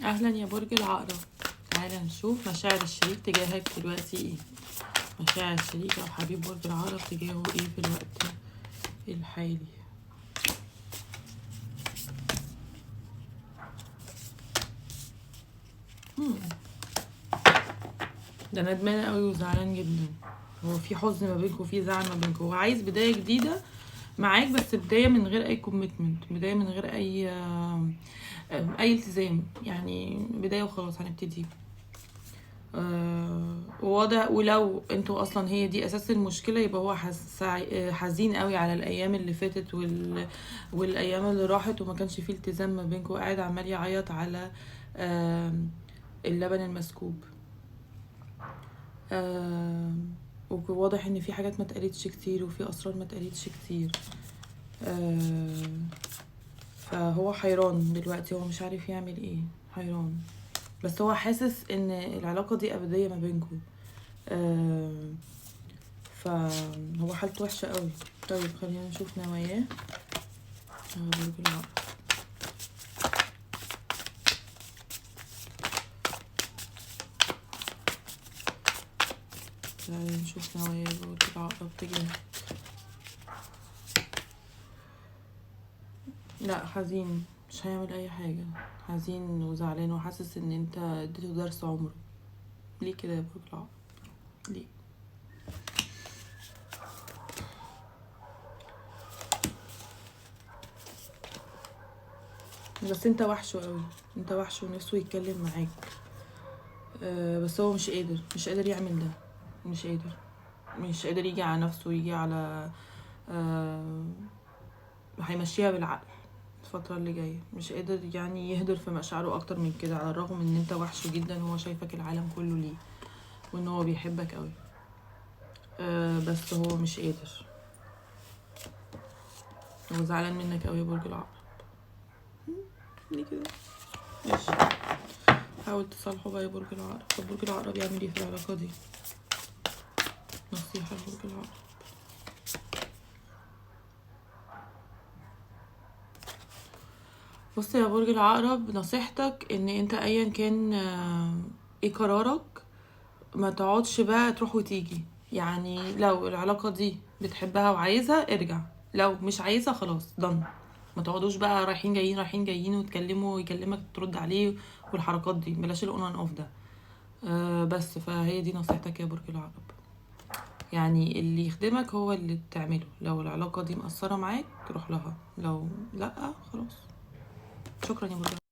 اهلا يا برج العقرب. تعالى نشوف مشاعر الشريك تجاهك دلوقتي ايه. مشاعر الشريك او حبيب برج العقرب تجاهه ايه في الوقت الحالي. ده ندمان قوي وزعلان جدا. هو في حزن ما بينكم وفي زعل ما بينكم. هو عايز بدايه جديده معاك، بس بدايه من غير اي كوميتمنت، بدايه من غير اي التزام، يعني بدايه وخلاص هنبتدي. واضح. ولو انتوا اصلا هي دي اساس المشكله، يبقى هو حزين قوي على الايام اللي فاتت والايام اللي راحت، وما كانش فيه التزام ما بينكم. قاعد عمال يعيط على اللبن المسكوب. وواضح ان في حاجات ما اتقالتش كتير، وفي اسرار ما اتقالتش كتير. فهو حيران دلوقتي، هو مش عارف يعمل ايه، حيران. بس هو حاسس ان العلاقه دي ابديه ما بينكم. فهو حالته وحشه قوي. طيب خلينا نشوف نواياه. برج العقرب. تعالى نشوف نواياه برج العقرب تجاهك. لا، حزين، مش هيعمل اي حاجه. حزين وزعلان وحاسس ان انت اديته درس عمره. ليه كده يا برج العقرب؟ ليه؟ بس انت وحشه قوي، انت وحشه ونفسه يتكلم معاك. بس هو مش قادر يعمل ده. مش قادر يجي على نفسه، يجي على هيمشيها بالعقل الفترة اللي جاية. مش قادر يعني يهدر في مشاعره اكتر من كده، على الرغم ان انت وحشه جدا. هو شايفك العالم كله ليه، وان هو بيحبك قوي. بس هو مش قادر. هو زعلان منك قوي يا برج العقرب. ليه كده؟ ماشي، حاول تصالحه بقى يا برج العقرب. طب برج العقرب يعمل ايه في العلاقة دي؟ نصيحة لبرج العقرب. بص يا برج العقرب، نصيحتك ان انت ايا كان ايه قرارك، ما تقعدش بقى تروح وتيجي. يعني لو العلاقة دي بتحبها وعايزها ارجع، لو مش عايزها خلاص ضن. ما تقعدوش بقى رايحين جايين رايحين جايين وتكلموا ويكلمك ترد عليه والحركات دي. بلاش الاون اند اوف ده. بس فهي دي نصيحتك يا برج العقرب. يعني اللي يخدمك هو اللي تعمله. لو العلاقة دي مأثرة معاك روح لها، لو لأ خلاص. شكرا يا برج.